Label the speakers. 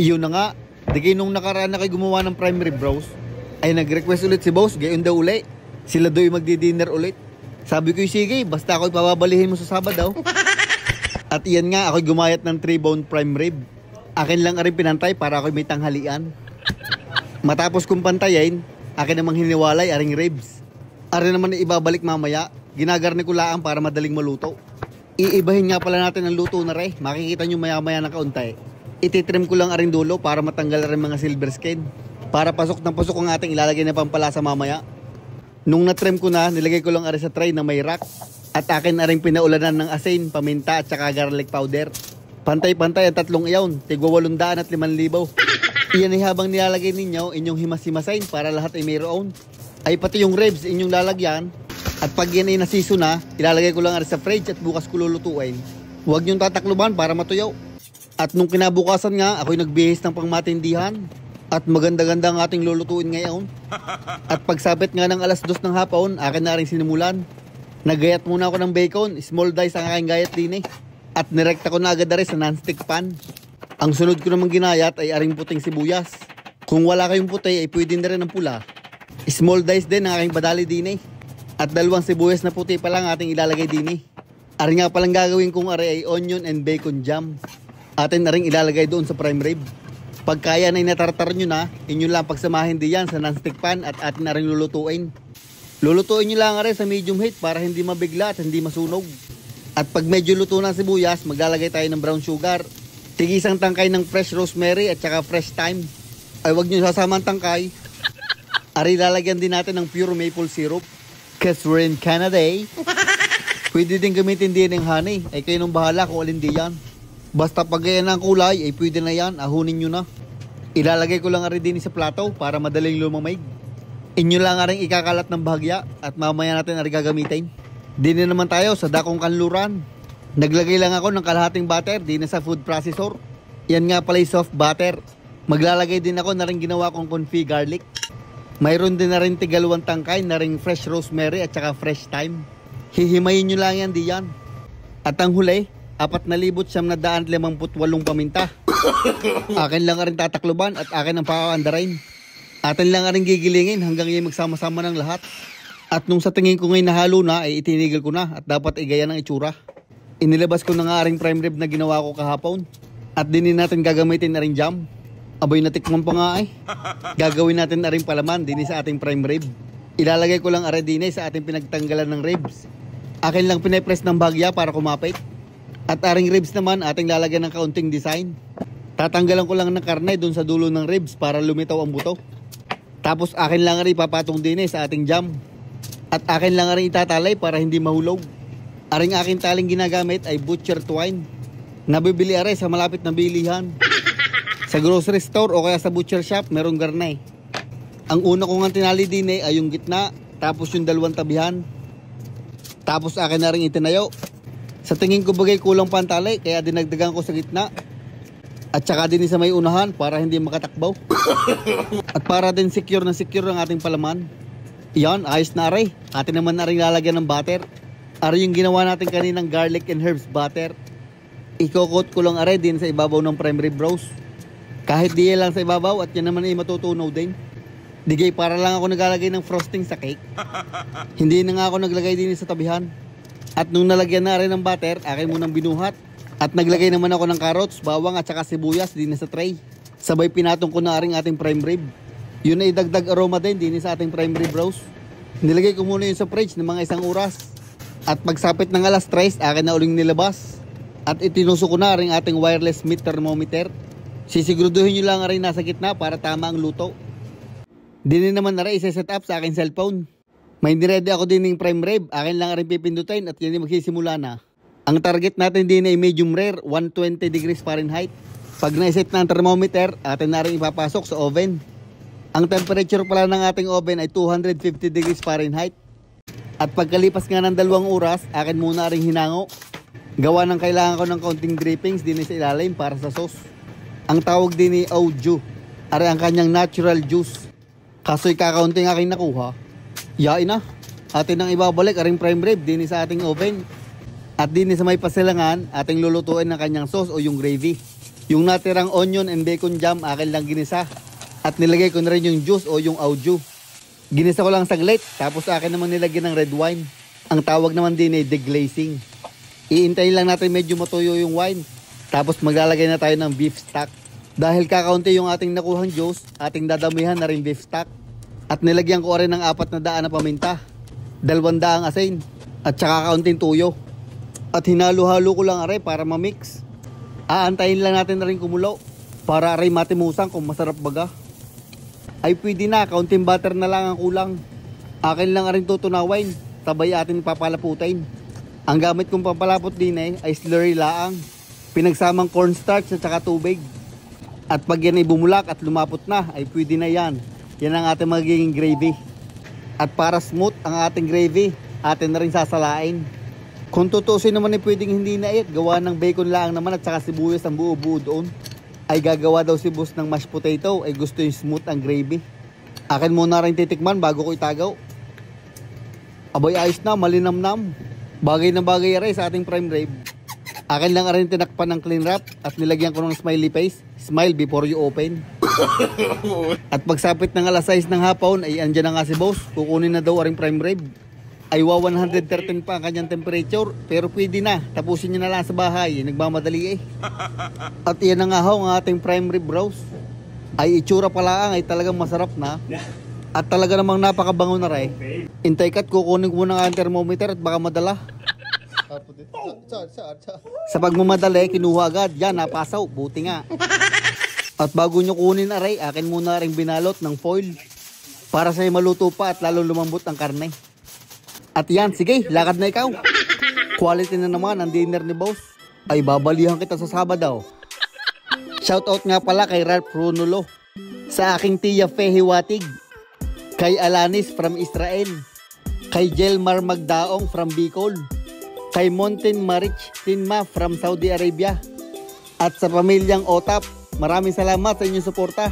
Speaker 1: Iyon na nga, di kayo nung nakaraan na kayo gumawa ng prime rib bros, ay nag-request ulit si boss, gayon daw uli. Sila daw yung magdi-dinner ulit. Sabi ko sige, basta ako ipababalihin mo sa Sabado. At iyan nga, ako gumayat ng 3-bone prime rib. Akin lang rin pinantay para ako may tanghalian. Matapos kong pantayin, akin namang hiniwalay aring ribs. Ari naman na ibabalik mamaya, ginagarni ko laang para madaling maluto. Iibahin nga pala natin ang luto na re, makikita nyo maya-maya na kaunti. Ititrim ko lang aring dulo para matanggal rin mga silver skin. Para pasok ng pasok ang ating ilalagay na pampalasa mamaya. Nung natrim ko na, nilagay ko lang ari sa tray na may rack. At akin na rin pinaulanan ng asin, paminta at saka garlic powder. Pantay-pantay ang 3 iyon, tigwa 800 at 5,000. Iyan ay habang nilalagay ninyo, inyong himas-himasain para lahat ay mayroon. Ay pati yung ribs inyong lalagyan. At pag yan ay nasiso na, ilalagay ko lang ari sa fridge at bukas ko lulutuin. Huwag nyong tatakluban para matuyaw. At nung kinabukasan nga, ako'y nagbihis ng pangmatindihan. At maganda-ganda ang ating lulutuin ngayon. At pagsapit nga ng 2:00 ng hapon, akin na rin sinimulan. Nagayat muna ako ng bacon, small dice ang aking gayat din eh. At nirekta ko na agad rin sa non-stick pan. Ang sunod ko namang ginayat ay aring puting sibuyas. Kung wala kayong puti ay pwede na rin ang pula. Small dice din ang aking badali din eh. At 2 sibuyas na puti pa lang ating ilalagay din eh. Ari nga palang gagawin kong ari ay onion and bacon jam. Atin na rin ilalagay doon sa prime rib. Pagkaya na inatartar nyo na, inyo lang pagsamahin diyan sa non-stick pan at atin na rin lulutuin. Lulutuin nyo lang rin sa medium heat para hindi mabigla at hindi masunog. At pag medyo luto ng sibuyas, maglalagay tayo ng brown sugar. Tigisang tangkay ng fresh rosemary at saka fresh thyme. Ay wag nyo sasama ang tangkay. Ari lalagyan din natin ng pure maple syrup. Cause we're in Canada eh. Pwede din gamitin din ng honey. Ay kayo nung bahala kung alin di yan. Basta pag ganyan ang kulay, ay pwede na yan. Ahunin nyo na. Ilalagay ko lang rin din sa plato para madaling lumamig. Inyo lang rin ikakalat ng bahagya at mamaya natin rin gagamitin. Dini naman tayo sa dakong kanluran. Naglagay lang ako ng kalahating butter dini sa food processor. Yan nga pala soft butter. Maglalagay din ako na rin ginawa kong confit garlic. Mayroon din na rin tigalawang tangkay na rin fresh rosemary at saka fresh thyme. Hihimayin nyo lang yan diyan. At ang huli, 4,958 paminta. Akin lang rin tatakluban at akin ang pakakandarin. Atin lang rin gigilingin hanggang yung magsama-sama ng lahat. At nung sa tingin ko ngayon nahalo na, ay itinigil ko na at dapat igaya ng itsura. Inilabas ko na nga aring prime rib na ginawa ko kahapon. At dinin natin gagamitin na rin jam. Aboy natikman pa nga eh. Gagawin natin na rin palaman din sa ating prime rib. Ilalagay ko lang are din sa ating pinagtanggalan ng ribs. Akin lang pinapress ng bagya para kumapit. At aring ribs naman ating lalagyan ng kaunting design. Tatanggalan ko lang ng karne dun sa dulo ng ribs para lumitaw ang buto. Tapos akin lang rin ipapatong din sa ating jam. At akin lang rin itatalay para hindi mahulog. Aring aking taling ginagamit ay butcher twine. Nabibili are sa malapit na bilihan. Sa grocery store o kaya sa butcher shop merong garne. Ang una ko nga tinali din ay yung gitna. Tapos yung 2 tabihan. Tapos akin na rin itinayo. Sa tingin ko bagay kulang pantalay kaya dinagdagan ko sa gitna. At saka din sa may unahan para hindi makatakbaw. At para din secure na secure ang ating palaman. Yan, ayos na aray. Atin naman na rin lalagyan ng butter. Aray yung ginawa natin kaninang garlic and herbs butter. Ikokot ko lang aray din sa ibabaw ng prime rib bros. Kahit di lang sa ibabaw at yan naman ay matutunaw din. Digay para lang ako naglalagay ng frosting sa cake. Hindi na nga ako naglagay din sa tabihan. At nung nalagyan na rin ng butter, akin munang binuhat. At naglagay naman ako ng carrots, bawang at saka sibuyas din sa tray. Sabay pinatong ko na rin ating prime rib. Yun ay dagdag aroma din sa ating prime rib bros. Nilagay ko muna yun sa fridge ng mga 1 oras. At pagsapit ng 3:00, akin na uling nilabas. At itinuso ko na rin ating wireless meat thermometer. Sisiguraduhin nyo lang rin nasa gitna para tama ang luto. Dinin naman na rin isa-set up sa aking cellphone. May niredy ako din ng prime rib. Akin lang rin pipindutin at yan ay magsisimula na. Ang target natin din ay medium rare, 120 degrees Fahrenheit. Pag na-set na ang thermometer, atin na rin ipapasok sa oven. Ang temperature pala ng ating oven ay 250 degrees Fahrenheit. At pagkalipas nga ng 2 oras, akin muna rin hinango. Gawa ng kailangan ko ng kaunting drippings din sa ilalim para sa sauce. Ang tawag din ay au jus. Ari ang kanyang natural juice. Kaso'y kakaunting aking nakuha. Yain na. Atin ang ibabalik aring prime rib din sa ating oven. At din sa may pasilangan, ating lulutuin ng kanyang sauce o yung gravy. Yung natirang onion and bacon jam, akin lang ginisa. At nilagay ko na rin yung juice o yung auju. Ginisa ko lang saglit, tapos akin naman nilagyan ng red wine. Ang tawag naman din ay deglazing. Iintayin lang natin medyo matuyo yung wine. Tapos maglalagay na tayo ng beef stock. Dahil kakaunti yung ating nakuhang juice, ating dadamihan na rin beef stock. At nilagyan ko rin ng 400 na paminta, 200 asin, at saka kaunting tuyo. At hinalo-halo ko lang aray para ma-mix. Aantayin lang natin na rin kumulo para aray matimusang kung masarap baga. Ay pwede na, kaunting butter na lang ang kulang. Akin lang aring tutunawin, tabay atin papalaputin. Ang gamit kong pampalapot din ay slurry laang. Pinagsamang cornstarch at saka tubig. At pag yan ay bumulak at lumapot na, ay pwede na yan. Yan ang ating magiging gravy. At para smooth ang ating gravy, atin na rin sasalain. Kung tutusin naman ay pwedeng hindi na gawa ng bacon lang naman at saka sibuyas ang buo-buo doon. Ay gagawa daw si boss ng mashed potato, ay gusto yung smooth ang gravy. Akin muna rin titikman bago ko itagaw. Abay ayos na, malinamnam. Bagay na bagay rin sa ating prime rib. Akin lang rin tinakpan ng clean wrap at nilagyan ko ng smiley face. Smile before you open. At pagsapit ng alas 6 ng hapon ay andyan na nga si boss. Kukunin na daw aring prime rib. Ay 113 pa ang kanyang temperature, pero pwede na, tapusin niya na lang sa bahay, nagmamadali eh. At iyan na nga ho ang ating prime rib bros. Ay itsura pala ay talagang masarap na. At talaga namang napakabango na rin. Intay kat, kukunin ko muna ang thermometer at baka madala. Sa pagmamadali, kinuha agad, yan napasaw, buti nga. At bago nyo kunin aray, akin muna rin binalot ng foil para sa'yo maluto pa at lalo lumambot ang karne. At yan, sige, lakad na ikaw. Quality na naman ang dinner ni boss. Ay babalihan kita sa Sabado. Shoutout nga pala kay Ralph Runulo, sa aking tiya Fehi Watig, kay Alanis from Israel, kay Jelmar Magdaong from Bicol, kay Monten Marich Tinma from Saudi Arabia, at sa pamilyang Otap. Maraming salamat sa inyong suporta.